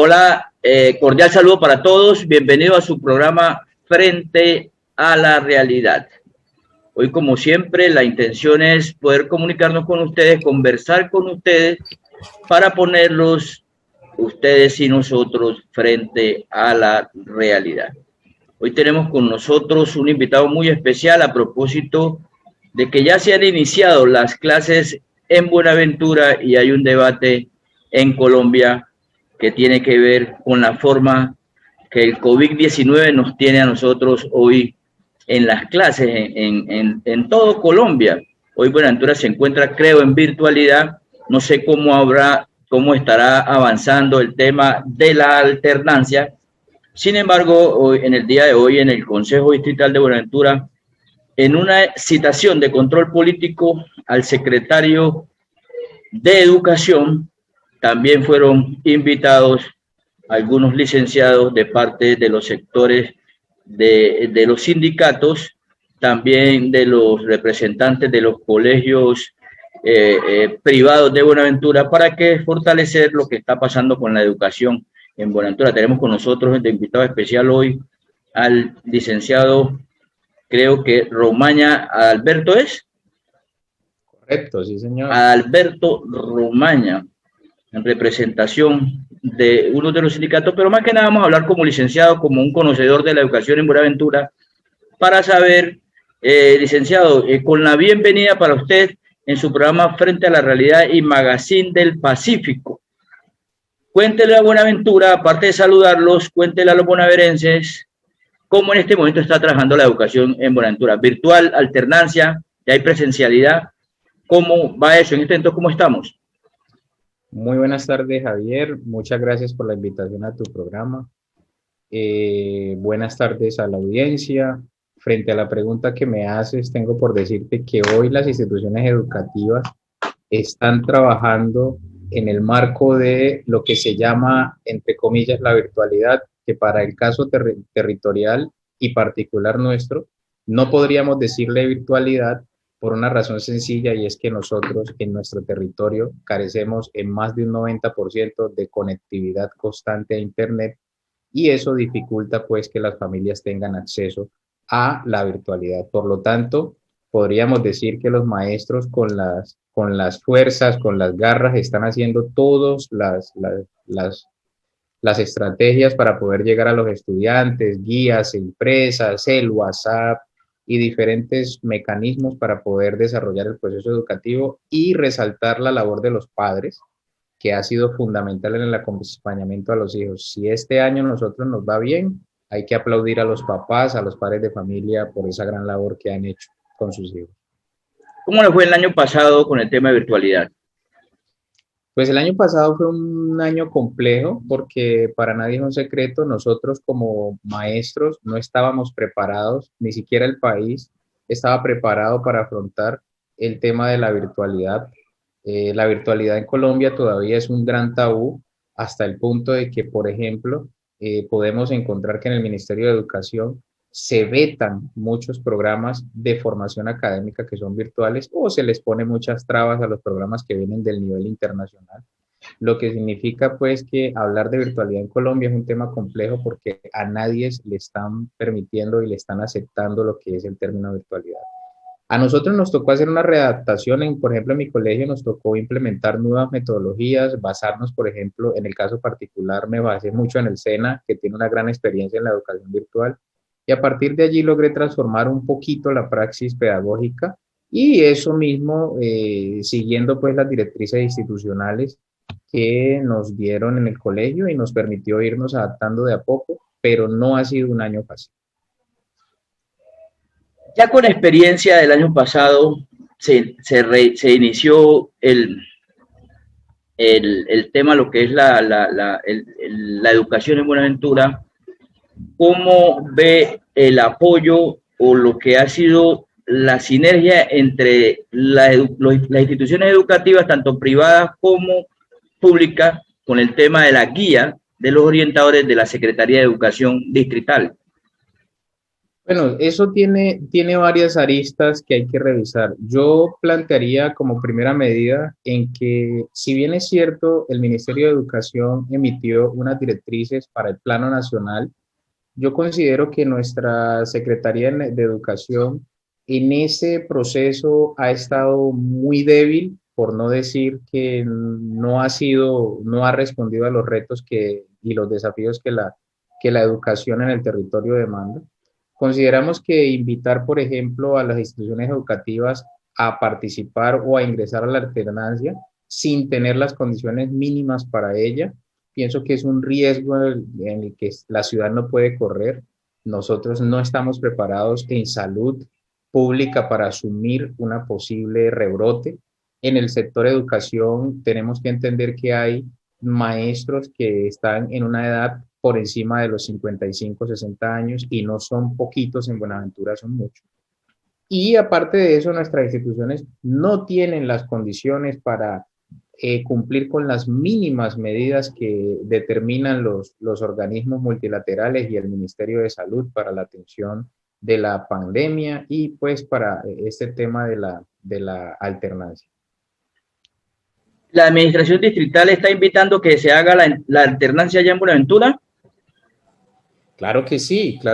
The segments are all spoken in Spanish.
Hola, cordial saludo para todos. Bienvenido a su programa Frente a la Realidad. Hoy, como siempre, la intención es poder comunicarnos con ustedes, conversar con ustedes para ponerlos ustedes y nosotros frente a la realidad. Hoy tenemos con nosotros un invitado muy especial a propósito de que ya se han iniciado las clases en Buenaventura y hay un debate en Colombia que tiene que ver con la forma que el COVID-19 nos tiene a nosotros hoy en las clases en todo Colombia. Hoy Buenaventura se encuentra, creo, en virtualidad. No sé cómo estará avanzando el tema de la alternancia. Sin embargo, hoy, en el día de hoy, en el Consejo Distrital de Buenaventura, en una citación de control político al secretario de Educación, también fueron invitados algunos licenciados de parte de los sectores de los sindicatos, también de los representantes de los colegios privados de Buenaventura, para que fortalecer lo que está pasando con la educación en Buenaventura. Tenemos con nosotros de invitado especial hoy al licenciado, creo que Romaña Alberto es. Correcto, sí, señor. Alberto Romaña, en representación de uno de los sindicatos, pero más que nada vamos a hablar como licenciado, como un conocedor de la educación en Buenaventura, para saber, licenciado, con la bienvenida para usted en su programa Frente a la Realidad y Magazine del Pacífico. Cuéntele a Buenaventura, aparte de saludarlos, cuéntele a los bonaverenses cómo en este momento está trabajando la educación en Buenaventura. Virtual, alternancia, ya hay presencialidad. ¿Cómo va eso en este momento? ¿Cómo estamos? Muy buenas tardes, Javier. Muchas gracias por la invitación a tu programa. Buenas tardes a la audiencia. Frente a la pregunta que me haces, tengo por decirte que hoy las instituciones educativas están trabajando en el marco de lo que se llama, entre comillas, la virtualidad, que para el caso territorial y particular nuestro, no podríamos decirle virtualidad por una razón sencilla, y es que nosotros en nuestro territorio carecemos en más de un 90% de conectividad constante a Internet, y eso dificulta pues que las familias tengan acceso a la virtualidad. Por lo tanto, podríamos decir que los maestros con las fuerzas, con las garras, están haciendo todas las estrategias para poder llegar a los estudiantes, guías impresas, el WhatsApp y diferentes mecanismos para poder desarrollar el proceso educativo, y resaltar la labor de los padres, que ha sido fundamental en el acompañamiento a los hijos. Si este año nosotros nos va bien, hay que aplaudir a los papás, a los padres de familia por esa gran labor que han hecho con sus hijos. ¿Cómo le fue el año pasado con el tema de virtualidad? Pues el año pasado fue un año complejo, porque para nadie es un secreto, nosotros como maestros no estábamos preparados, ni siquiera el país estaba preparado para afrontar el tema de la virtualidad. La virtualidad en Colombia todavía es un gran tabú, hasta el punto de que, por ejemplo, podemos encontrar que en el Ministerio de Educación se vetan muchos programas de formación académica que son virtuales, o se les pone muchas trabas a los programas que vienen del nivel internacional, lo que significa pues que hablar de virtualidad en Colombia es un tema complejo, porque a nadie le están permitiendo y le están aceptando lo que es el término virtualidad. A nosotros nos tocó hacer una readaptación, por ejemplo, en mi colegio nos tocó implementar nuevas metodologías, basarnos, por ejemplo, en el caso particular me basé mucho en el SENA, que tiene una gran experiencia en la educación virtual, y a partir de allí logré transformar un poquito la praxis pedagógica, y eso mismo, siguiendo pues las directrices institucionales que nos dieron en el colegio, y nos permitió irnos adaptando de a poco, pero no ha sido un año fácil. Ya con la experiencia del año pasado se inició el tema, lo que es la educación en Buenaventura. ¿Cómo ve el apoyo o lo que ha sido la sinergia entre las instituciones educativas, tanto privadas como públicas, con el tema de la guía de los orientadores de la Secretaría de Educación Distrital? Bueno, eso tiene varias aristas que hay que revisar. Yo plantearía como primera medida en que, si bien es cierto, el Ministerio de Educación emitió unas directrices para el Plano Nacional, yo considero que nuestra Secretaría de Educación en ese proceso ha estado muy débil, por no decir que no ha respondido a los retos y los desafíos que la educación en el territorio demanda. Consideramos que invitar, por ejemplo, a las instituciones educativas a participar o a ingresar a la alternancia sin tener las condiciones mínimas para ella, pienso que es un riesgo en el que la ciudad no puede correr. Nosotros no estamos preparados en salud pública para asumir una posible rebrote. En el sector educación tenemos que entender que hay maestros que están en una edad por encima de los 55, 60 años y no son poquitos en Buenaventura, son muchos. Y aparte de eso, nuestras instituciones no tienen las condiciones para cumplir con las mínimas medidas que determinan los organismos multilaterales y el Ministerio de Salud para la atención de la pandemia y pues para este tema de la alternancia. ¿La administración distrital está invitando que se haga la alternancia allá en Buenaventura? Claro que sí. La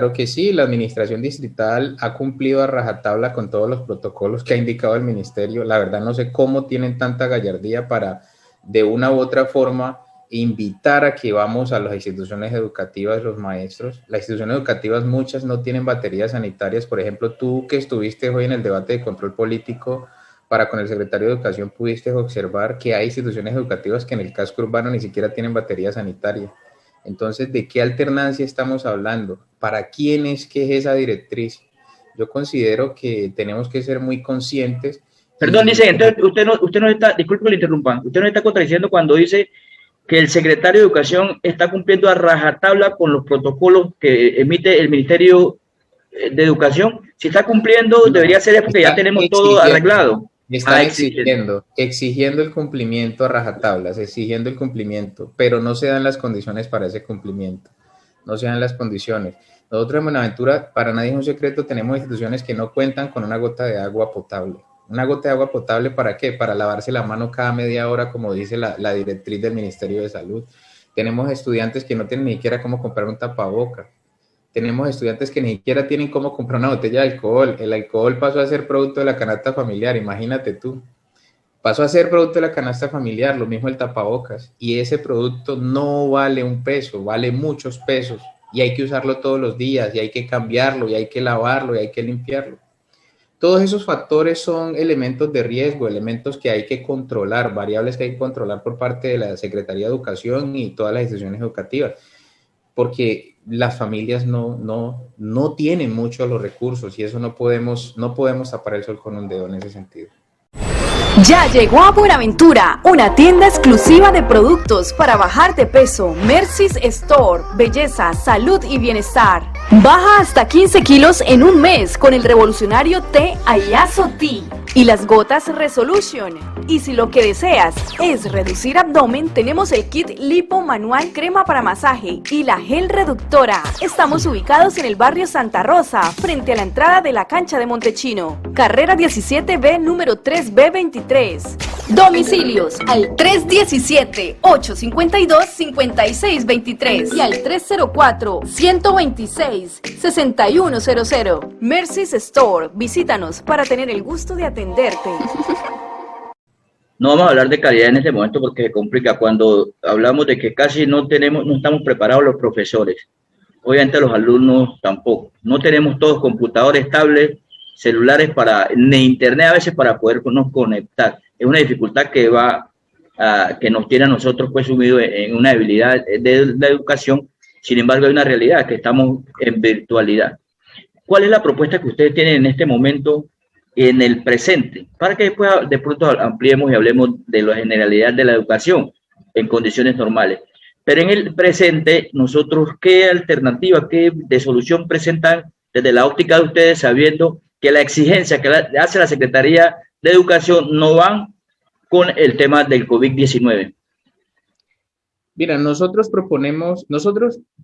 administración distrital ha cumplido a rajatabla con todos los protocolos que ha indicado el ministerio. La verdad no sé cómo tienen tanta gallardía para, de una u otra forma, invitar a que vamos a las instituciones educativas, los maestros. Las instituciones educativas, muchas no tienen baterías sanitarias. Por ejemplo, tú que estuviste hoy en el debate de control político para con el secretario de Educación, pudiste observar que hay instituciones educativas que en el casco urbano ni siquiera tienen batería sanitaria. Entonces, ¿de qué alternancia estamos hablando? ¿Para quién es que es esa directriz? Yo considero que tenemos que ser muy conscientes. Perdón, dice, entonces usted no está, disculpe que le interrumpa, usted no está contradiciendo cuando dice que el secretario de Educación está cumpliendo a rajatabla con los protocolos que emite el Ministerio de Educación. Si está cumpliendo, no, debería ser porque ya tenemos todo arreglado. Están exigiendo el cumplimiento a rajatablas, exigiendo el cumplimiento, pero no se dan las condiciones para ese cumplimiento, no se dan las condiciones. Nosotros en Buenaventura, para nadie es un secreto, tenemos instituciones que no cuentan con una gota de agua potable. ¿Una gota de agua potable para qué? Para lavarse la mano cada media hora, como dice la directriz del Ministerio de Salud. Tenemos estudiantes que no tienen ni siquiera cómo comprar un tapaboca. Tenemos estudiantes que ni siquiera tienen cómo comprar una botella de alcohol. El alcohol pasó a ser producto de la canasta familiar, imagínate tú. Pasó a ser producto de la canasta familiar, lo mismo el tapabocas. Y ese producto no vale un peso, vale muchos pesos. Y hay que usarlo todos los días, y hay que cambiarlo, y hay que lavarlo, y hay que limpiarlo. Todos esos factores son elementos de riesgo, elementos que hay que controlar, variables que hay que controlar por parte de la Secretaría de Educación y todas las instituciones educativas. Porque las familias no tienen mucho los recursos y eso no podemos tapar el sol con un dedo en ese sentido. Ya llegó a Buenaventura, una tienda exclusiva de productos para bajar de peso. Mercy's Store, belleza, salud y bienestar. Baja hasta 15 kilos en un mes con el revolucionario té Ayazo Tea y las gotas Resolution. Y si lo que deseas es reducir abdomen, tenemos el kit lipo manual, crema para masaje y la gel reductora. Estamos ubicados en el barrio Santa Rosa, frente a la entrada de la cancha de Montechino. Carrera 17B, número 3B23. Domicilios al 317-852-5623 y al 304-126-6100. Mercy's Store, visítanos para tener el gusto de atenderte. No vamos a hablar de calidad en este momento porque se complica cuando hablamos de que casi no estamos preparados los profesores. Obviamente los alumnos tampoco. No tenemos todos computadores, tablets, celulares ni internet a veces para podernos conectar. Es una dificultad que que nos tiene a nosotros pues sumidos en una debilidad de la educación. Sin embargo, hay una realidad que estamos en virtualidad. ¿Cuál es la propuesta que ustedes tienen en este momento, en el presente? Para que después de pronto ampliemos y hablemos de la generalidad de la educación en condiciones normales. Pero en el presente, nosotros, ¿qué alternativa, qué de solución presentan desde la óptica de ustedes, sabiendo que la exigencia que hace la Secretaría de Educación no van con el tema del COVID-19? Mira, nosotros proponemos,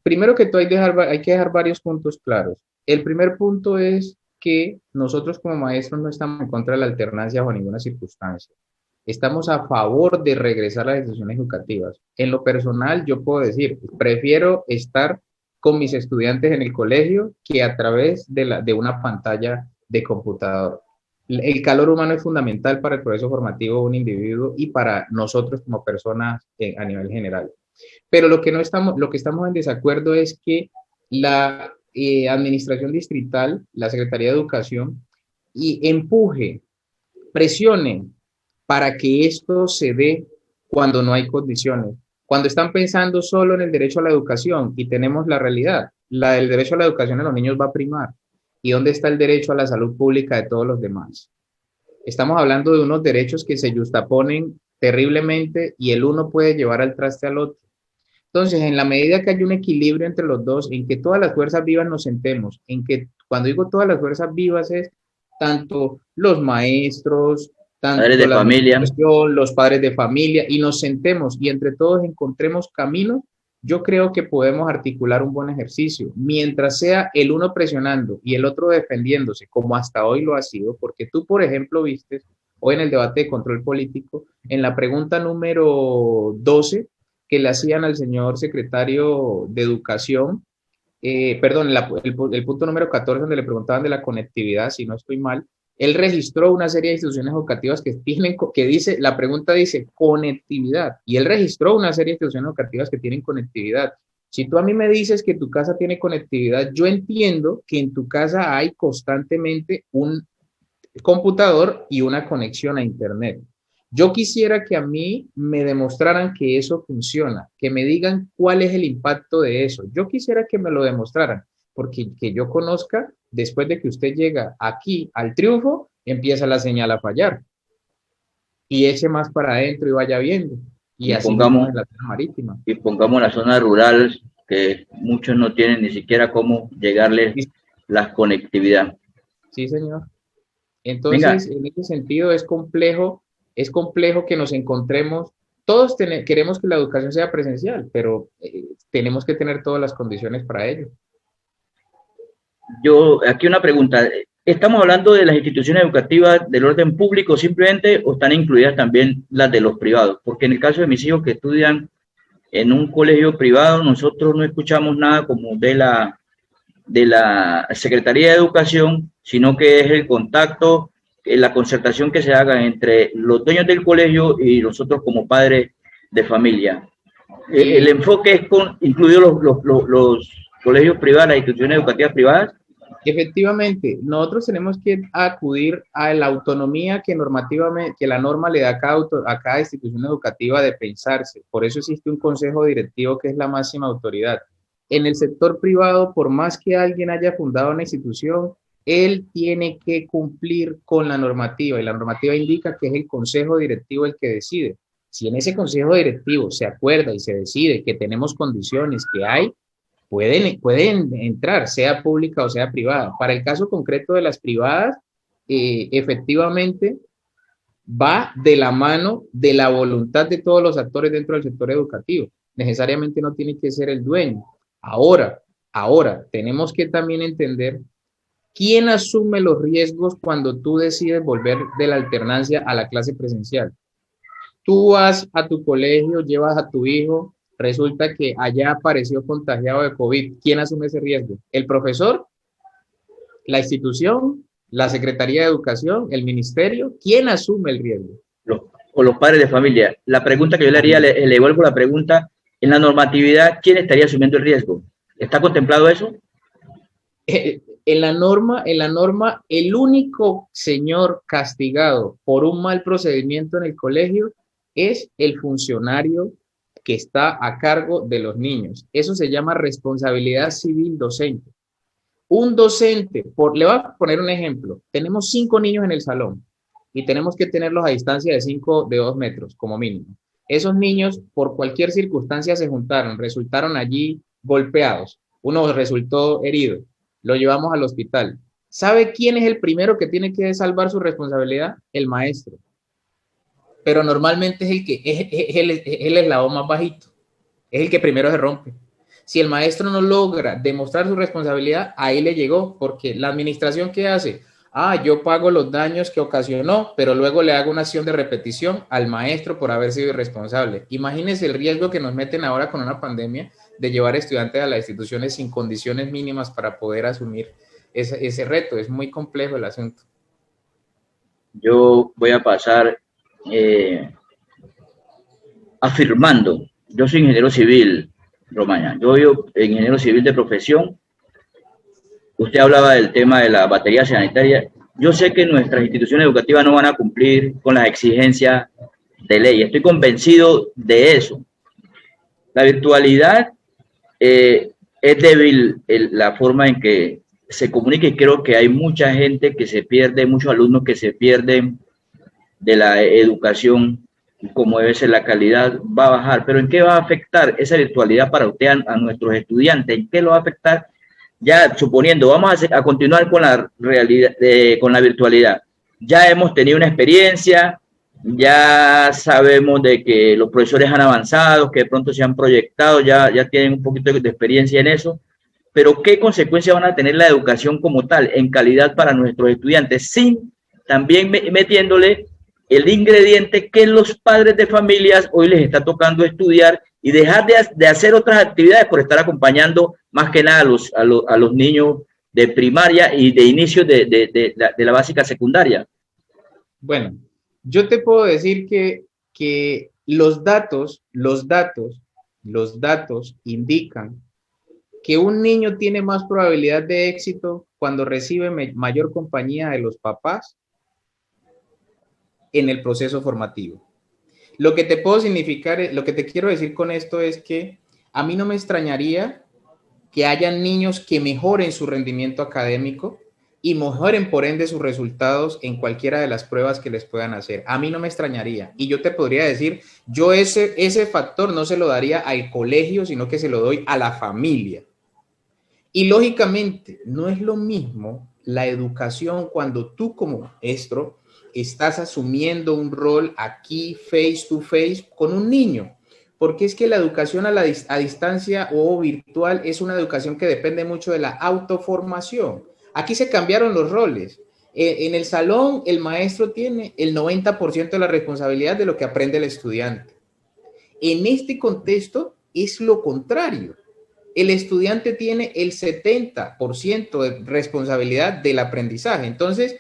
primero que todo hay que dejar varios puntos claros. El primer punto es que nosotros como maestros no estamos en contra de la alternancia bajo ninguna circunstancia. Estamos a favor de regresar a las instituciones educativas. En lo personal, yo puedo decir, prefiero estar con mis estudiantes en el colegio que a través de una pantalla de computador. El calor humano es fundamental para el proceso formativo de un individuo y para nosotros como personas a nivel general. Pero lo que estamos en desacuerdo es que la administración distrital, la Secretaría de Educación, y empuje, presione para que esto se dé cuando no hay condiciones. Cuando están pensando solo en el derecho a la educación y tenemos la realidad, la del derecho a la educación de los niños va a primar. ¿Y dónde está el derecho a la salud pública de todos los demás? Estamos hablando de unos derechos que se justaponen terriblemente y el uno puede llevar al traste al otro. Entonces, en la medida que hay un equilibrio entre los dos, en que todas las fuerzas vivas nos sentemos, en que cuando digo todas las fuerzas vivas es tanto los maestros, tanto Padres de la familia. administración, los padres de familia, y nos sentemos y entre todos encontremos caminos, yo creo que podemos articular un buen ejercicio, mientras sea el uno presionando y el otro defendiéndose, como hasta hoy lo ha sido, porque tú, por ejemplo, viste hoy en el debate de control político, en la pregunta número 12, que le hacían al señor secretario de Educación, perdón, el punto número 14, donde le preguntaban de la conectividad, si no estoy mal, él registró una serie de instituciones educativas que dice, la pregunta dice conectividad, y él registró una serie de instituciones educativas que tienen conectividad. Si tú a mí me dices que tu casa tiene conectividad, yo entiendo que en tu casa hay constantemente un computador y una conexión a Internet. Yo quisiera que a mí me demostraran que eso funciona, que me digan cuál es el impacto de eso. Yo quisiera que me lo demostraran, porque que yo conozca, después de que usted llega aquí al triunfo, empieza la señal a fallar. Y eche más para adentro y vaya viendo. Y así pongamos en la zona marítima. Y pongamos la zona rural, que muchos no tienen ni siquiera cómo llegarles la conectividad. Sí, señor. Entonces, en ese sentido es complejo que nos encontremos. Todos queremos que la educación sea presencial, pero tenemos que tener todas las condiciones para ello. Aquí una pregunta. ¿Estamos hablando de las instituciones educativas del orden público simplemente o están incluidas también las de los privados? Porque en el caso de mis hijos que estudian en un colegio privado, nosotros no escuchamos nada como de la Secretaría de Educación, sino que es el contacto, la concertación que se haga entre los dueños del colegio y nosotros como padres de familia. El enfoque es incluido los colegios privados, las instituciones educativas privadas. Efectivamente, nosotros tenemos que acudir a la autonomía que normativamente, que la norma le da a cada institución educativa de pensarse. Por eso existe un consejo directivo que es la máxima autoridad. En el sector privado, por más que alguien haya fundado una institución, él tiene que cumplir con la normativa y la normativa indica que es el consejo directivo el que decide. Si en ese consejo directivo se acuerda y se decide que tenemos condiciones que hay, pueden entrar, sea pública o sea privada. Para el caso concreto de las privadas, efectivamente va de la mano de la voluntad de todos los actores dentro del sector educativo. Necesariamente no tiene que ser el dueño. Ahora, tenemos que también entender quién asume los riesgos cuando tú decides volver de la alternancia a la clase presencial. Tú vas a tu colegio, llevas a tu hijo, resulta que allá apareció contagiado de COVID. ¿Quién asume ese riesgo? ¿El profesor? ¿La institución? ¿La Secretaría de Educación? ¿El ministerio? ¿Quién asume el riesgo? Los padres de familia. La pregunta que yo le haría, le devuelvo la pregunta, en la normatividad, ¿quién estaría asumiendo el riesgo? ¿Está contemplado eso? En la norma, el único señor castigado por un mal procedimiento en el colegio es el funcionario que está a cargo de los niños. Eso se llama responsabilidad civil docente. Un docente, le voy a poner un ejemplo, tenemos 5 niños en el salón y tenemos que tenerlos a distancia de 2 metros como mínimo. Esos niños por cualquier circunstancia se juntaron, resultaron allí golpeados, uno resultó herido, lo llevamos al hospital. ¿Sabe quién es el primero que tiene que salvar su responsabilidad? El maestro. Pero normalmente es el eslabón más bajito, es el que primero se rompe. Si el maestro no logra demostrar su responsabilidad, ahí le llegó, porque la administración, ¿qué hace? Yo pago los daños que ocasionó, pero luego le hago una acción de repetición al maestro por haber sido irresponsable. Imagínense el riesgo que nos meten ahora con una pandemia de llevar estudiantes a las instituciones sin condiciones mínimas para poder asumir ese reto. Es muy complejo el asunto. Yo voy a pasar afirmando, yo soy ingeniero civil, Romaña, yo soy ingeniero civil de profesión. Usted hablaba del tema de la batería sanitaria. Yo sé que nuestras instituciones educativas no van a cumplir con las exigencias de ley. Estoy convencido de eso. La virtualidad es débil la forma en que se comunica y creo que hay mucha gente que se pierde, muchos alumnos que se pierden de la educación, como debe ser la calidad, va a bajar. Pero ¿en qué va a afectar esa virtualidad para usted a nuestros estudiantes? ¿En qué lo va a afectar? Ya suponiendo, vamos a continuar con la realidad, con la virtualidad. Ya hemos tenido una experiencia, ya sabemos de que los profesores han avanzado, que de pronto se han proyectado, ya tienen un poquito de experiencia en eso, pero ¿qué consecuencias van a tener la educación como tal, en calidad para nuestros estudiantes, sin también metiéndole el ingrediente que los padres de familias hoy les está tocando estudiar y dejar de hacer otras actividades por estar acompañando más que nada a los niños de primaria y de inicio de la básica secundaria? Bueno, yo te puedo decir que los datos indican que un niño tiene más probabilidad de éxito cuando recibe mayor compañía de los papás en el proceso formativo. Lo que te puedo significar, lo que te quiero decir con esto es que a mí no me extrañaría que hayan niños que mejoren su rendimiento académico y mejoren por ende sus resultados en cualquiera de las pruebas que les puedan hacer. A mí no me extrañaría. Y yo te podría decir, yo ese factor no se lo daría al colegio, sino que se lo doy a la familia. Y lógicamente, no es lo mismo la educación cuando tú como maestro estás asumiendo un rol aquí face to face con un niño, porque es que la educación a distancia o virtual es una educación que depende mucho de la autoformación. Aquí se cambiaron los roles. En el salón el maestro tiene el 90% de la responsabilidad de lo que aprende el estudiante. En este contexto es lo contrario. El estudiante tiene el 70% de responsabilidad del aprendizaje. Entonces,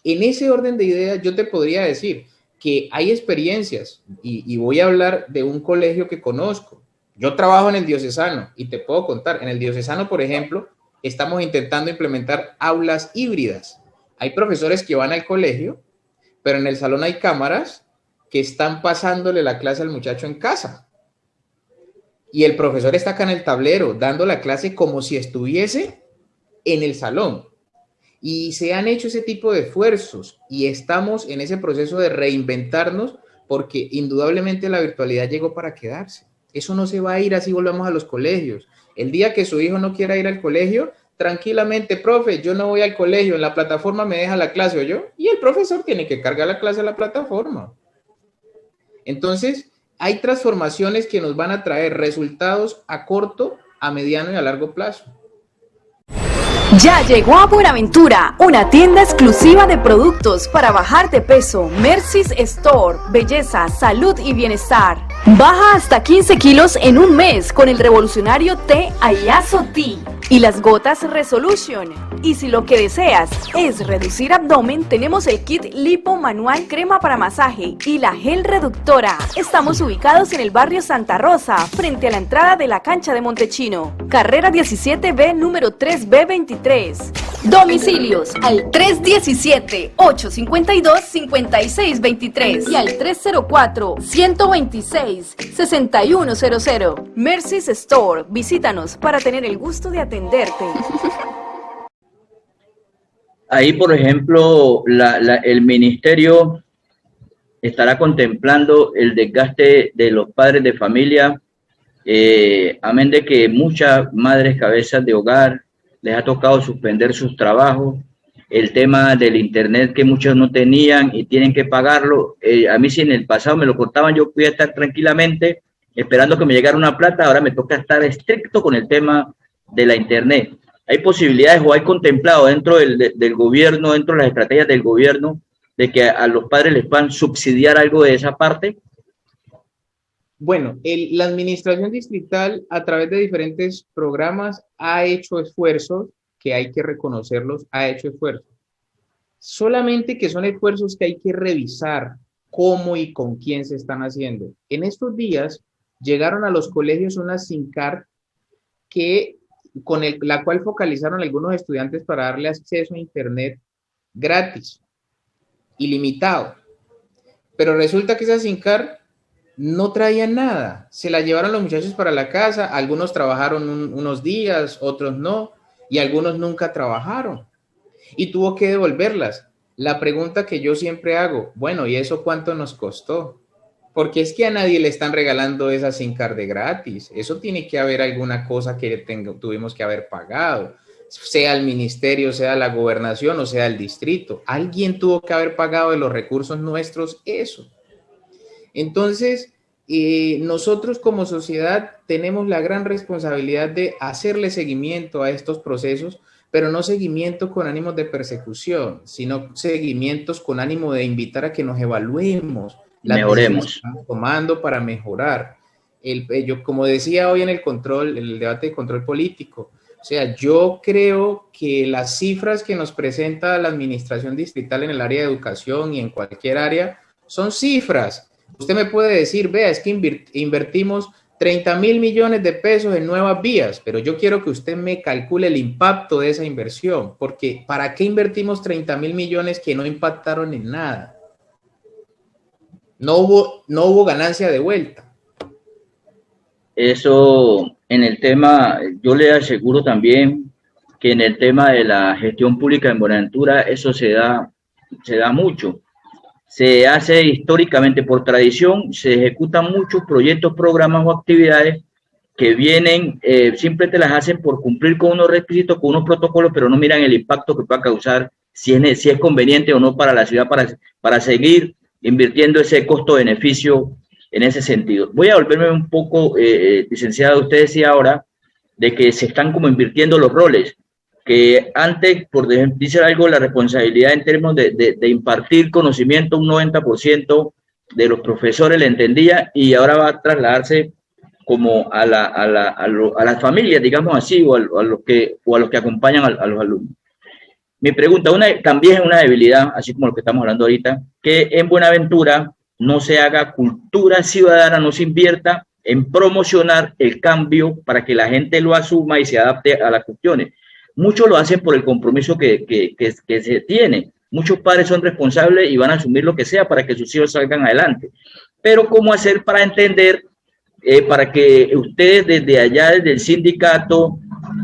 en ese orden de ideas, yo te podría decir que hay experiencias, y voy a hablar de un colegio que conozco. Yo trabajo en el diocesano y te puedo contar, en el diocesano, por ejemplo, estamos intentando implementar aulas híbridas. Hay profesores que van al colegio, pero en el salón hay cámaras que están pasándole la clase al muchacho en casa. Y el profesor está acá en el tablero dando la clase como si estuviese en el salón. Y se han hecho ese tipo de esfuerzos y estamos en ese proceso de reinventarnos porque indudablemente la virtualidad llegó para quedarse. Eso no se va a ir así volvamos a los colegios. El día que su hijo no quiera ir al colegio, tranquilamente, profe, yo no voy al colegio, en la plataforma me deja la clase o yo, y el profesor tiene que cargar la clase a la plataforma. Entonces, hay transformaciones que nos van a traer resultados a corto, a mediano y a largo plazo. Ya llegó a Buenaventura, una tienda exclusiva de productos para bajar de peso. Mercy's Store, belleza, salud y bienestar. Baja hasta 15 kilos en un mes con el revolucionario té Ayazo Tea y las gotas Resolution. Y si lo que deseas es reducir abdomen, tenemos el kit lipo manual, crema para masaje y la gel reductora. Estamos ubicados en el barrio Santa Rosa, frente a la entrada de la cancha de Montechino. Carrera 17B, número 3B23. Domicilios al 317-852-5623 y al 304-126-6100. Mercy's Store, visítanos para tener el gusto de atenderte. Ahí, por ejemplo, el ministerio estará contemplando el desgaste de los padres de familia, amén de que muchas madres cabezas de hogar les ha tocado suspender sus trabajos, el tema del internet que muchos no tenían y tienen que pagarlo. A mí si en el pasado me lo cortaban, yo podía estar tranquilamente esperando que me llegara una plata, ahora me toca estar estricto con el tema de la internet. ¿Hay posibilidades o hay contemplado dentro del gobierno, dentro de las estrategias del gobierno, de que a los padres les puedan subsidiar algo de esa parte? Bueno, la administración distrital a través de diferentes programas ha hecho esfuerzos, que hay que reconocerlos, ha hecho esfuerzos. Solamente que son esfuerzos que hay que revisar cómo y con quién se están haciendo. En estos días llegaron a los colegios unas SIM card la cual focalizaron a algunos estudiantes para darle acceso a internet gratis, ilimitado. Pero resulta que esa SIM card no traían nada. Se la llevaron los muchachos para la casa, algunos trabajaron unos días, otros no, y algunos nunca trabajaron. Y tuvo que devolverlas. La pregunta que yo siempre hago, bueno, ¿y eso cuánto nos costó? Porque es que a nadie le están regalando esa SIM card de gratis. Eso tiene que haber alguna cosa que tuvimos que haber pagado, sea el ministerio, sea la gobernación o sea el distrito. Alguien tuvo que haber pagado de los recursos nuestros eso. Entonces, nosotros como sociedad tenemos la gran responsabilidad de hacerle seguimiento a estos procesos, pero no seguimiento con ánimos de persecución, sino seguimientos con ánimo de invitar a que nos evaluemos las decisiones que estamos tomando para mejorar. Yo, como decía hoy en el debate de control político, o sea, yo creo que las cifras que nos presenta la administración distrital en el área de educación y en cualquier área son cifras. Usted me puede decir, vea, es que invertimos 30.000 millones de pesos en nuevas vías, pero yo quiero que usted me calcule el impacto de esa inversión, porque ¿para qué invertimos 30.000 millones que no impactaron en nada? No hubo ganancia de vuelta. Eso en el tema, yo le aseguro también que en el tema de la gestión pública en Buenaventura, eso se da mucho. Se hace históricamente por tradición, se ejecutan muchos proyectos, programas o actividades que vienen, siempre te las hacen por cumplir con unos requisitos, con unos protocolos, pero no miran el impacto que pueda causar, si es conveniente o no para la ciudad, para seguir invirtiendo ese costo-beneficio en ese sentido. Voy a volverme un poco, licenciado, usted decía ahora de que se están como invirtiendo los roles, que antes, por decir algo, la responsabilidad en términos de impartir conocimiento, un 90% de los profesores le entendía y ahora va a trasladarse como a las familias, digamos así, o a los que acompañan a los alumnos. Mi pregunta, también es una debilidad, así como lo que estamos hablando ahorita, que en Buenaventura no se haga cultura ciudadana, no se invierta en promocionar el cambio para que la gente lo asuma y se adapte a las cuestiones. Muchos lo hacen por el compromiso que se tiene. Muchos padres son responsables y van a asumir lo que sea para que sus hijos salgan adelante. Pero ¿cómo hacer para entender, para que ustedes desde allá, desde el sindicato,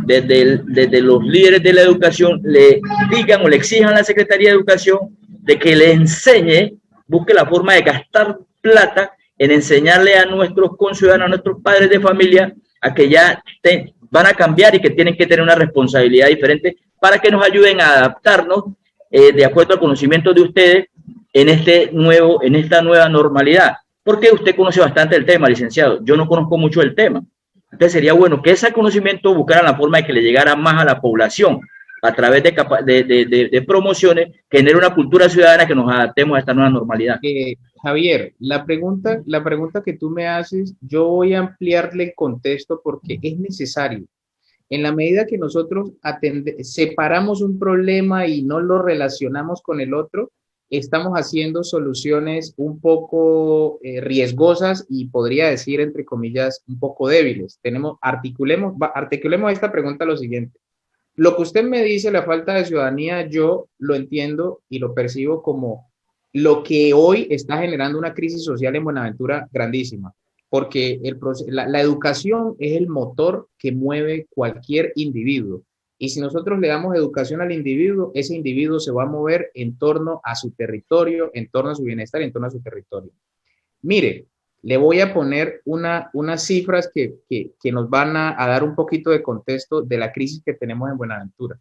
desde los líderes de la educación, le digan o le exijan a la Secretaría de Educación de que le enseñe, busque la forma de gastar plata en enseñarle a nuestros conciudadanos, a nuestros padres de familia, a que ya van a cambiar y que tienen que tener una responsabilidad diferente para que nos ayuden a adaptarnos de acuerdo al conocimiento de ustedes en esta nueva normalidad. Porque usted conoce bastante el tema, licenciado. Yo no conozco mucho el tema. Entonces sería bueno que ese conocimiento buscara la forma de que le llegara más a la población a través de promociones, que genere una cultura ciudadana que nos adaptemos a esta nueva normalidad. Javier, la pregunta que tú me haces, yo voy a ampliarle el contexto porque es necesario. En la medida que nosotros separamos un problema y no lo relacionamos con el otro, estamos haciendo soluciones un poco riesgosas y podría decir, entre comillas, un poco débiles. Articulemos esta pregunta lo siguiente. Lo que usted me dice, la falta de ciudadanía, yo lo entiendo y lo percibo como lo que hoy está generando una crisis social en Buenaventura grandísima, porque la educación es el motor que mueve cualquier individuo. Y si nosotros le damos educación al individuo, ese individuo se va a mover en torno a su territorio, en torno a su bienestar, en torno a su territorio. Mire, le voy a poner unas cifras que nos van a dar un poquito de contexto de la crisis que tenemos en Buenaventura.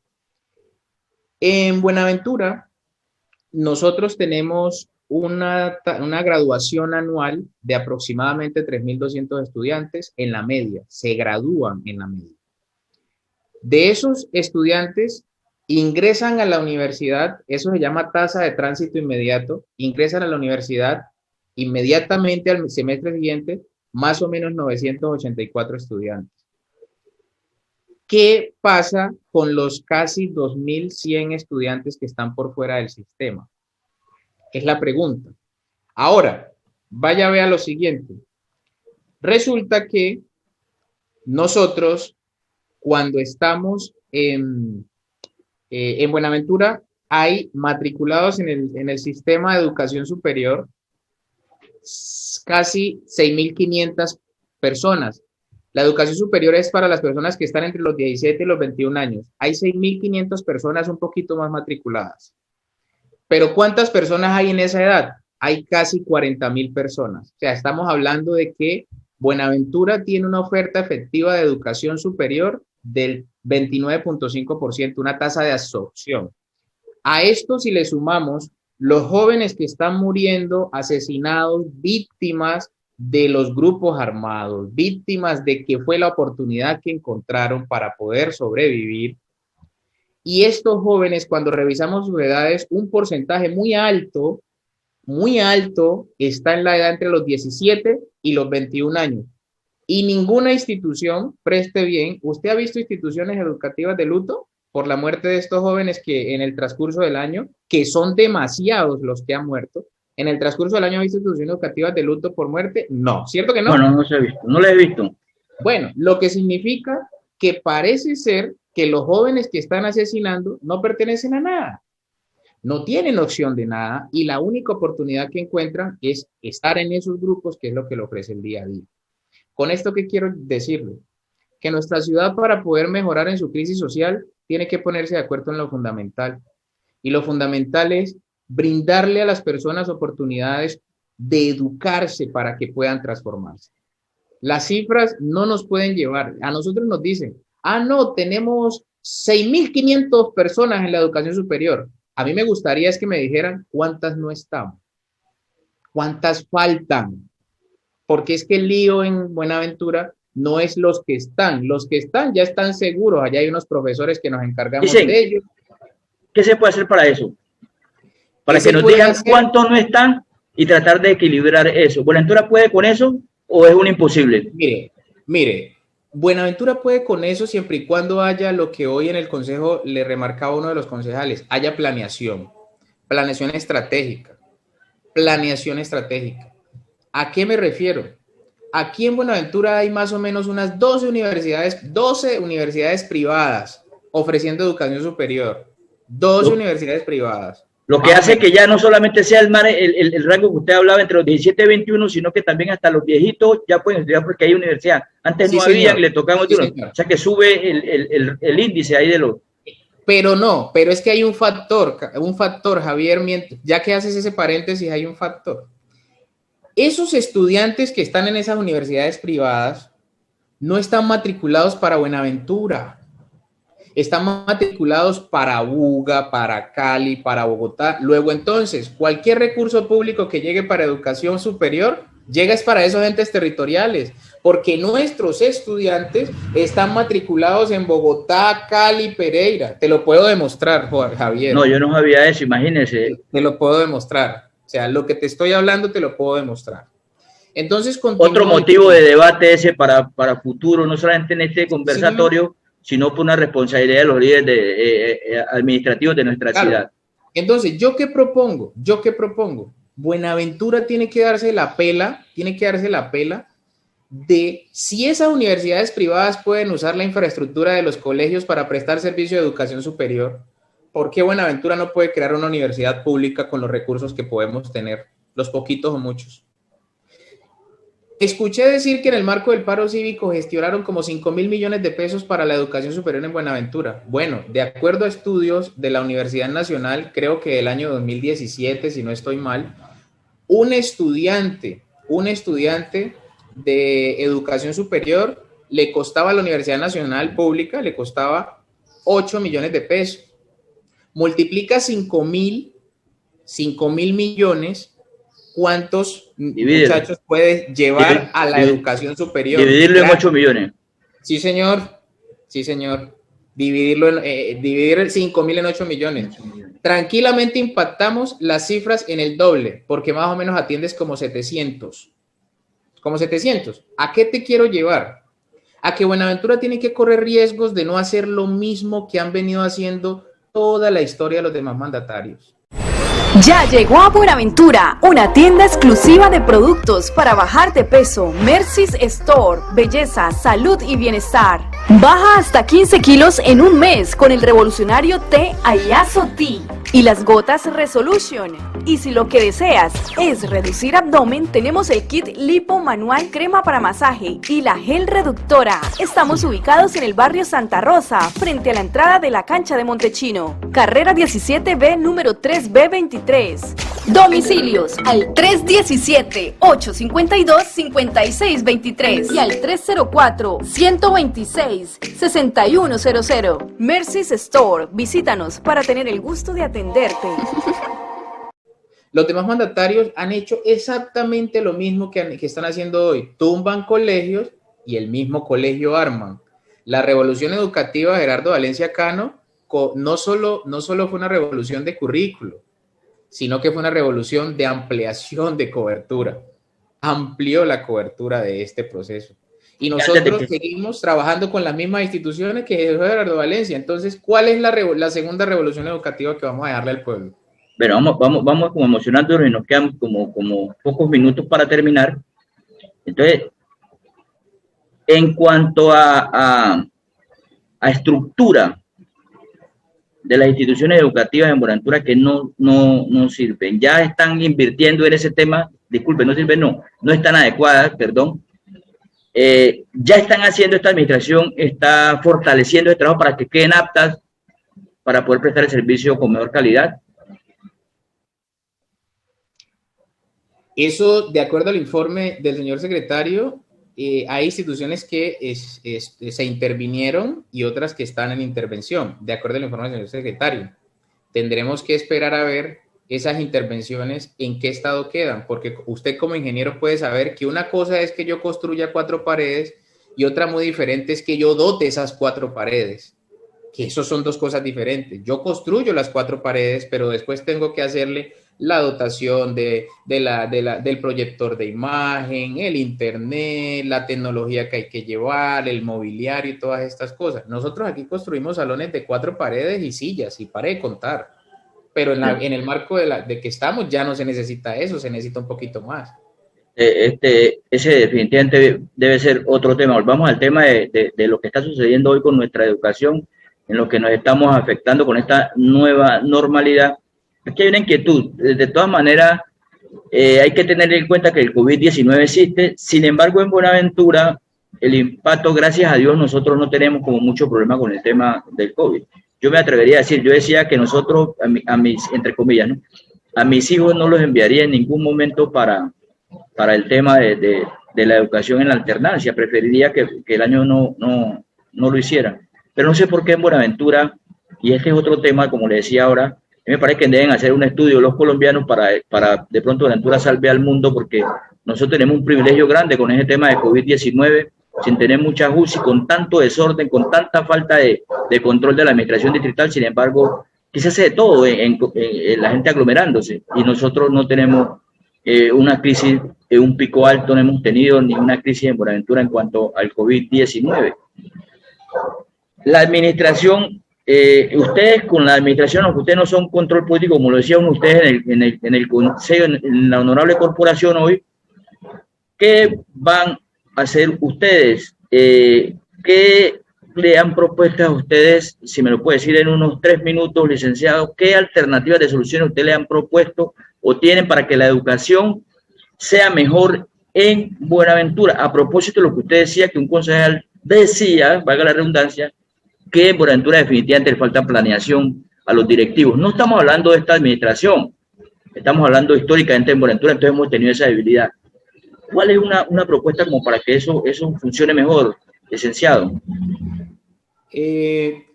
En Buenaventura, nosotros tenemos una graduación anual de aproximadamente 3.200 estudiantes en la media, se gradúan en la media. De esos estudiantes ingresan a la universidad, eso se llama tasa de tránsito inmediato, ingresan a la universidad inmediatamente al semestre siguiente, más o menos 984 estudiantes. ¿Qué pasa con los casi 2.100 estudiantes que están por fuera del sistema? Es la pregunta. Ahora, vaya a ver lo siguiente. Resulta que nosotros, cuando estamos en Buenaventura, hay matriculados en el sistema de educación superior casi 6.500 personas. La educación superior es para las personas que están entre los 17 y los 21 años. Hay 6.500 personas un poquito más matriculadas. Pero ¿cuántas personas hay en esa edad? Hay casi 40.000 personas. O sea, estamos hablando de que Buenaventura tiene una oferta efectiva de educación superior del 29.5%, una tasa de absorción. A esto, si le sumamos los jóvenes que están muriendo, asesinados, víctimas de los grupos armados, víctimas de que fue la oportunidad que encontraron para poder sobrevivir. Y estos jóvenes, cuando revisamos sus edades, un porcentaje muy alto, está en la edad entre los 17 y los 21 años. Y ninguna institución, preste bien, ¿usted ha visto instituciones educativas de luto por la muerte de estos jóvenes que en el transcurso del año, que son demasiados los que han muerto, en el transcurso del año ha visto instituciones educativas de luto por muerte? No, ¿cierto que no? No se ha visto, no lo he visto. Bueno, lo que significa que parece ser que los jóvenes que están asesinando no pertenecen a nada, no tienen opción de nada y la única oportunidad que encuentran es estar en esos grupos, que es lo que le ofrece el día a día. Con esto, ¿qué quiero decirle? Que nuestra ciudad, para poder mejorar en su crisis social, tiene que ponerse de acuerdo en lo fundamental. Y lo fundamental es brindarle a las personas oportunidades de educarse para que puedan transformarse. Las cifras no nos pueden llevar. A nosotros nos dicen, no, tenemos 6.500 personas en la educación superior. A mí me gustaría es que me dijeran cuántas no están, cuántas faltan. Porque es que el lío en Buenaventura no es los que están ya están seguros, allá hay unos profesores que nos encargamos de ellos. ¿Qué se puede hacer para eso? Para que nos digan cuántos no están y tratar de equilibrar eso. ¿Buenaventura puede con eso o es un imposible? Mire, Buenaventura puede con eso siempre y cuando haya lo que hoy en el consejo le remarcaba uno de los concejales, haya planeación estratégica. ¿A qué me refiero? Aquí en Buenaventura hay más o menos unas 12 universidades privadas ofreciendo educación superior. 12 universidades privadas. Lo que hace que ya no solamente sea el rango que usted hablaba entre los 17 y 21, sino que también hasta los viejitos ya pueden estudiar porque hay universidad. Antes no había, le tocaban otros. O sea que sube el índice ahí de los... Pero es que hay un factor, Javier, ya que haces ese paréntesis, hay un factor. Esos estudiantes que están en esas universidades privadas no están matriculados para Buenaventura. Están matriculados para Buga, para Cali, para Bogotá. Luego, entonces, cualquier recurso público que llegue para educación superior, llega es para esos entes territoriales, porque nuestros estudiantes están matriculados en Bogotá, Cali, Pereira. Te lo puedo demostrar, Javier. No, yo no sabía eso, imagínese. Te lo puedo demostrar. O sea, lo que te estoy hablando te lo puedo demostrar. Entonces, otro motivo de debate ese para futuro, no solamente en este conversatorio, sino por una responsabilidad de los líderes administrativos de nuestra ciudad. Entonces, ¿yo qué propongo? Buenaventura tiene que darse la pela de si esas universidades privadas pueden usar la infraestructura de los colegios para prestar servicio de educación superior. ¿Por qué Buenaventura no puede crear una universidad pública con los recursos que podemos tener, los poquitos o muchos? Escuché decir que en el marco del paro cívico gestionaron como 5.000 millones de pesos para la educación superior en Buenaventura. Bueno, de acuerdo a estudios de la Universidad Nacional, creo que del año 2017, si no estoy mal, un estudiante de educación superior le costaba a la Universidad Nacional Pública, le costaba 8 millones de pesos. Multiplica 5.000 millones cuántos muchachos puede llevar a la educación superior. Dividirlo en 8 millones. Sí, señor. Sí, señor. Dividir 5.000 en 8 millones. Tranquilamente impactamos las cifras en el doble, porque más o menos atiendes como 700. Como 700. ¿A qué te quiero llevar? A que Buenaventura tiene que correr riesgos de no hacer lo mismo que han venido haciendo toda la historia de los demás mandatarios. Ya llegó a Buenaventura, una tienda exclusiva de productos para bajar de peso. Mercy's Store, belleza, salud y bienestar. Baja hasta 15 kilos en un mes con el revolucionario té Ayazo Tea y las gotas Resolution. Y si lo que deseas es reducir abdomen, tenemos el kit lipo manual, crema para masaje y la gel reductora. Estamos ubicados en el barrio Santa Rosa, frente a la entrada de la cancha de Montechino. Carrera 17B, número 3B23. Domicilios al 317-852-5623 y al 304-126-6100. Mercy's Store, visítanos para tener el gusto de atenderte. Los demás mandatarios han hecho exactamente lo mismo que están haciendo hoy. Tumban colegios y el mismo colegio arman. La revolución educativa de Gerardo Valencia Cano no solo fue una revolución de currículo, sino que fue una revolución de ampliación de cobertura. Amplió la cobertura de este proceso. Y nosotros seguimos trabajando con las mismas instituciones que Gerardo Valencia. Entonces, ¿cuál es la segunda revolución educativa que vamos a dejarle al pueblo? Bueno, vamos como emocionándonos y nos quedan como pocos minutos para terminar. Entonces, en cuanto a estructura de las instituciones educativas en Buenaventura que no sirven, ya están invirtiendo en ese tema, disculpen, no sirven, no están adecuadas, perdón. Ya están haciendo, esta administración está fortaleciendo el trabajo para que queden aptas para poder prestar el servicio con mejor calidad. Eso, de acuerdo al informe del señor secretario, hay instituciones que se intervinieron y otras que están en intervención, de acuerdo al informe del señor secretario. Tendremos que esperar a ver esas intervenciones en qué estado quedan, porque usted como ingeniero puede saber que una cosa es que yo construya 4 paredes y otra muy diferente es que yo dote esas 4 paredes, que eso son 2 cosas diferentes. Yo construyo las 4 paredes, pero después tengo que hacerle la dotación del proyector de imagen, el internet, la tecnología que hay que llevar, el mobiliario y todas estas cosas. Nosotros aquí construimos salones de 4 paredes y sillas y pare de contar, pero en el marco de que estamos ya no se necesita eso, se necesita un poquito más. Ese definitivamente debe ser otro tema. Volvamos al tema de lo que está sucediendo hoy con nuestra educación, en lo que nos estamos afectando con esta nueva normalidad. Aquí hay una inquietud. De todas maneras, hay que tener en cuenta que el COVID-19 existe. Sin embargo, en Buenaventura, el impacto, gracias a Dios, nosotros no tenemos como mucho problema con el tema del COVID. Yo me atrevería a decir, yo decía que nosotros, a mis, entre comillas, ¿no?, a mis hijos no los enviaría en ningún momento para el tema de la educación en la alternancia. Preferiría que el año no lo hiciera. Pero no sé por qué en Buenaventura, y este es otro tema, como le decía ahora, a mí me parece que deben hacer un estudio los colombianos para de pronto Buenaventura salve al mundo, porque nosotros tenemos un privilegio grande con ese tema de COVID-19, sin tener mucha UCI, con tanto desorden, con tanta falta de control de la administración distrital. Sin embargo, aquí se hace de todo, la gente aglomerándose, y nosotros no tenemos una crisis, un pico alto, no hemos tenido ni una crisis en Buenaventura en cuanto al COVID-19. La administración, ustedes con la administración, aunque ustedes no son control político, como lo decían ustedes en el consejo, en la honorable corporación hoy, ¿qué van a hacer ustedes? ¿Qué le han propuesto a ustedes, si me lo puede decir en unos 3 minutos, licenciado, qué alternativas de soluciones ustedes le han propuesto o tienen para que la educación sea mejor en Buenaventura? A propósito de lo que usted decía, que un concejal decía, valga la redundancia, que en Buenaventura definitivamente le falta planeación a los directivos. No estamos hablando de esta administración, estamos hablando históricamente en Buenaventura, entonces hemos tenido esa debilidad. ¿Cuál es una propuesta como para que eso funcione mejor, licenciado?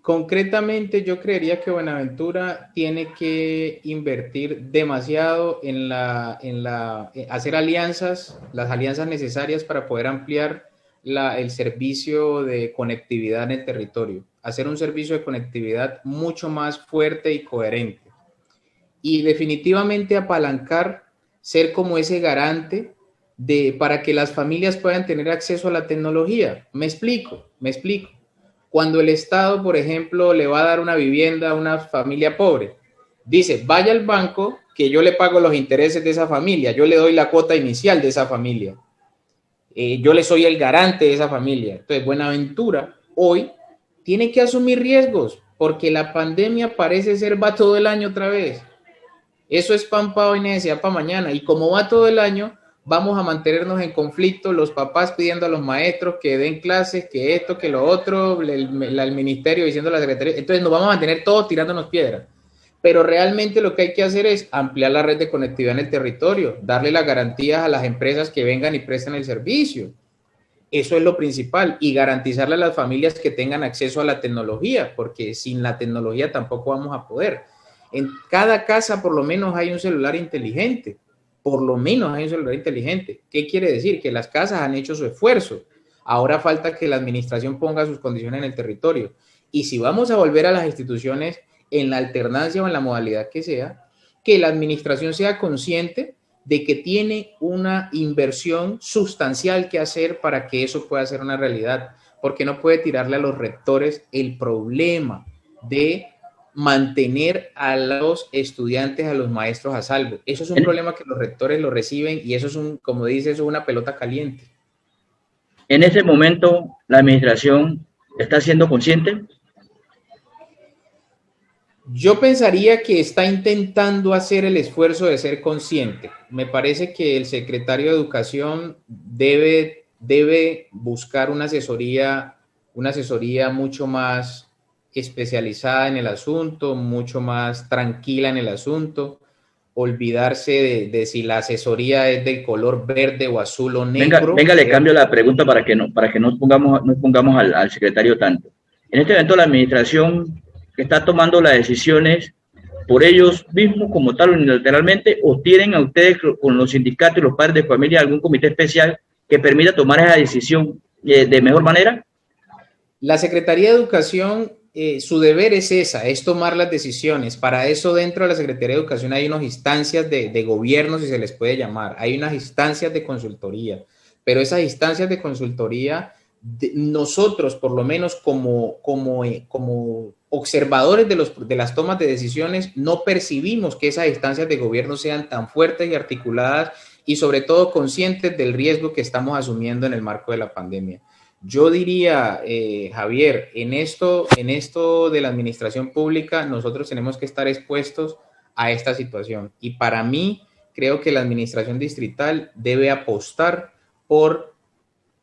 Concretamente, yo creería que Buenaventura tiene que invertir demasiado en hacer alianzas, las alianzas necesarias para poder ampliar el servicio de conectividad en el territorio, hacer un servicio de conectividad mucho más fuerte y coherente. Y definitivamente apalancar, ser como ese garante para que las familias puedan tener acceso a la tecnología. Me explico. Cuando el Estado, por ejemplo, le va a dar una vivienda a una familia pobre, dice, vaya al banco que yo le pago los intereses de esa familia, yo le doy la cuota inicial de esa familia, yo le soy el garante de esa familia. Entonces, Buenaventura hoy tiene que asumir riesgos porque la pandemia parece ser va todo el año otra vez. Eso es pan para hoy, necesidad para mañana. Y como va todo el año, vamos a mantenernos en conflicto, los papás pidiendo a los maestros que den clases, que esto, que lo otro, el ministerio diciendo a la secretaría. Entonces nos vamos a mantener todos tirándonos piedras. Pero realmente lo que hay que hacer es ampliar la red de conectividad en el territorio, darle las garantías a las empresas que vengan y presten el servicio. Eso es lo principal, y garantizarle a las familias que tengan acceso a la tecnología, porque sin la tecnología tampoco vamos a poder. En cada casa por lo menos hay un celular inteligente. Por lo menos hay un celular inteligente. ¿Qué quiere decir? Que las casas han hecho su esfuerzo. Ahora falta que la administración ponga sus condiciones en el territorio. Y si vamos a volver a las instituciones en la alternancia o en la modalidad que sea, que la administración sea consciente de que tiene una inversión sustancial que hacer para que eso pueda ser una realidad. Porque no puede tirarle a los rectores el problema de mantener a los estudiantes, a los maestros a salvo. Eso es un problema que los rectores lo reciben y eso es como dice, eso es una pelota caliente. En este momento, ¿la administración está siendo consciente? Yo pensaría que está intentando hacer el esfuerzo de ser consciente. Me parece que el secretario de Educación debe buscar una asesoría mucho más especializada en el asunto, mucho más tranquila en el asunto, olvidarse de si la asesoría es de color verde o azul o negro. Venga, le cambio la pregunta para que no pongamos al secretario tanto. En este evento la administración está tomando las decisiones por ellos mismos como tal unilateralmente, o tienen a ustedes con los sindicatos y los padres de familia algún comité especial que permita tomar esa decisión de mejor manera? La Secretaría de Educación, su deber es tomar las decisiones. Para eso dentro de la Secretaría de Educación hay unas instancias de gobierno, si se les puede llamar, hay unas instancias de consultoría, pero esas instancias de consultoría, nosotros por lo menos como observadores de las tomas de decisiones, no percibimos que esas instancias de gobierno sean tan fuertes y articuladas y sobre todo conscientes del riesgo que estamos asumiendo en el marco de la pandemia. Yo diría, Javier, en esto de la administración pública, nosotros tenemos que estar expuestos a esta situación. Y para mí, creo que la administración distrital debe apostar por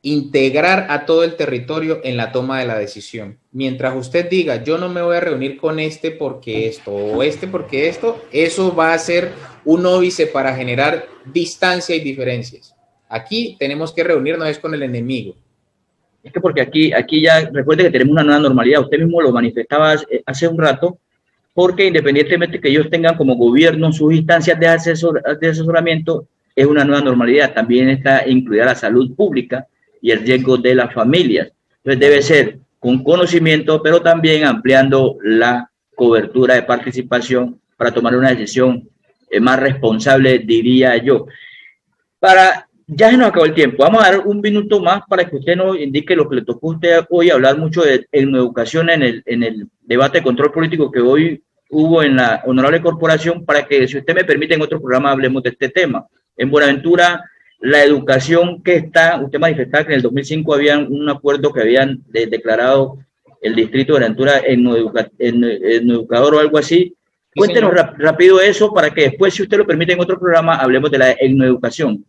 integrar a todo el territorio en la toma de la decisión. Mientras usted diga, yo no me voy a reunir con este porque esto, o este porque esto, eso va a ser un óbice para generar distancia y diferencias. Aquí tenemos que reunirnos es con el enemigo. Es que porque aquí ya, recuerde que tenemos una nueva normalidad, usted mismo lo manifestaba hace un rato, porque independientemente que ellos tengan como gobierno sus instancias de asesoramiento, es una nueva normalidad, también está incluida la salud pública y el riesgo de las familias. Entonces debe ser con conocimiento, pero también ampliando la cobertura de participación para tomar una decisión más responsable, diría yo. Ya se nos acabó el tiempo. Vamos a dar un minuto más para que usted nos indique lo que le tocó a usted hoy hablar mucho de educación en el debate de control político que hoy hubo en la honorable corporación, para que, si usted me permite, en otro programa hablemos de este tema. En Buenaventura, la educación que está, usted manifestaba que en el 2005 había un acuerdo que habían declarado el distrito de Buenaventura en educador o algo así. Cuéntenos rápido eso para que después, si usted lo permite, en otro programa hablemos de la educación.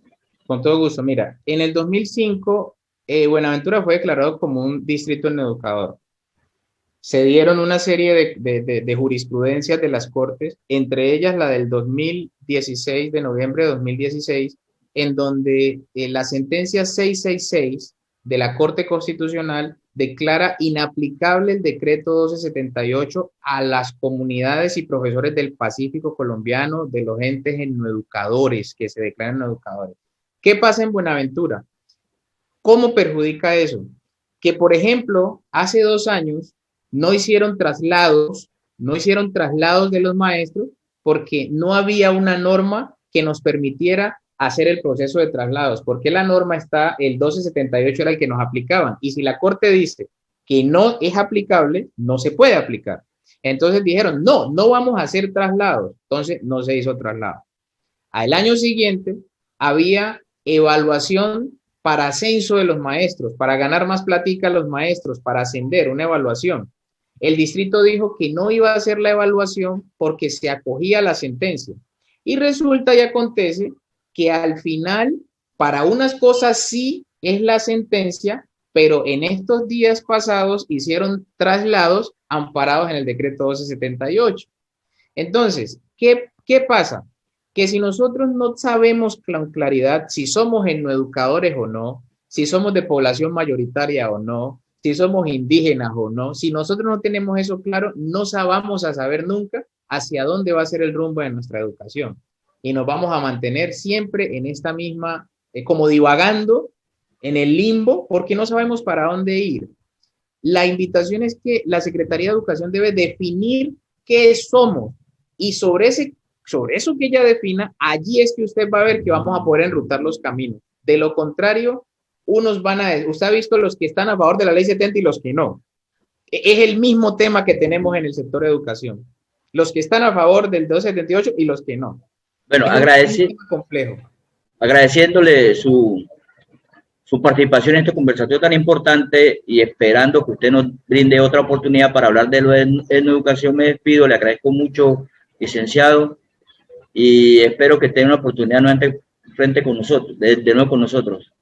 Con todo gusto. Mira, en el 2005, Buenaventura fue declarado como un distrito educador. Se dieron una serie de jurisprudencias de las Cortes, entre ellas la del 2016, de noviembre de 2016, en donde la sentencia 666 de la Corte Constitucional declara inaplicable el decreto 1278 a las comunidades y profesores del Pacífico colombiano, de los entes educadores que se declaran educadores. ¿Qué pasa en Buenaventura? ¿Cómo perjudica eso? Que, por ejemplo, hace 2 años no hicieron traslados de los maestros porque no había una norma que nos permitiera hacer el proceso de traslados, porque la norma está, el 1278 era el que nos aplicaban, y si la Corte dice que no es aplicable, no se puede aplicar. Entonces dijeron, no vamos a hacer traslados, entonces no se hizo traslado. Al año siguiente había evaluación para ascenso de los maestros, para ganar más platica a los maestros, para ascender, una evaluación. El distrito dijo que no iba a hacer la evaluación porque se acogía a la sentencia. Y resulta y acontece que al final, para unas cosas sí es la sentencia, pero en estos días pasados hicieron traslados amparados en el decreto 1278. Entonces, ¿qué pasa? Que si nosotros no sabemos con claridad si somos etnoeducadores o no, si somos de población mayoritaria o no, si somos indígenas o no, si nosotros no tenemos eso claro, no vamos a saber nunca hacia dónde va a ser el rumbo de nuestra educación. Y nos vamos a mantener siempre en esta misma, como divagando en el limbo, porque no sabemos para dónde ir. La invitación es que la Secretaría de Educación debe definir qué somos, y sobre eso que ella defina, allí es que usted va a ver que vamos a poder enrutar los caminos. De lo contrario, usted ha visto los que están a favor de la ley 70 y los que no. Es el mismo tema que tenemos en el sector de educación. Los que están a favor del 278 y los que no. Bueno, agradeciéndole su participación en esta conversación tan importante y esperando que usted nos brinde otra oportunidad para hablar de lo en educación, me despido. Le agradezco mucho, licenciado, y espero que tenga una oportunidad nuevamente frente con nosotros, de nuevo con nosotros.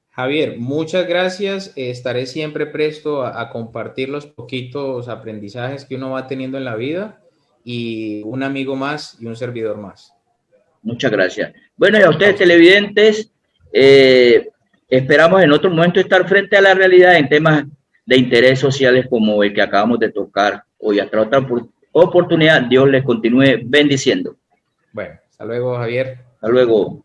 Javier, muchas gracias. Estaré siempre presto a compartir los poquitos aprendizajes que uno va teniendo en la vida, y un amigo más y un servidor más. Muchas gracias. Bueno, y a ustedes televidentes, esperamos en otro momento estar frente a la realidad en temas de interés sociales como el que acabamos de tocar hoy. Hasta otra oportunidad, Dios les continúe bendiciendo. Bueno, hasta luego, Javier. Hasta luego.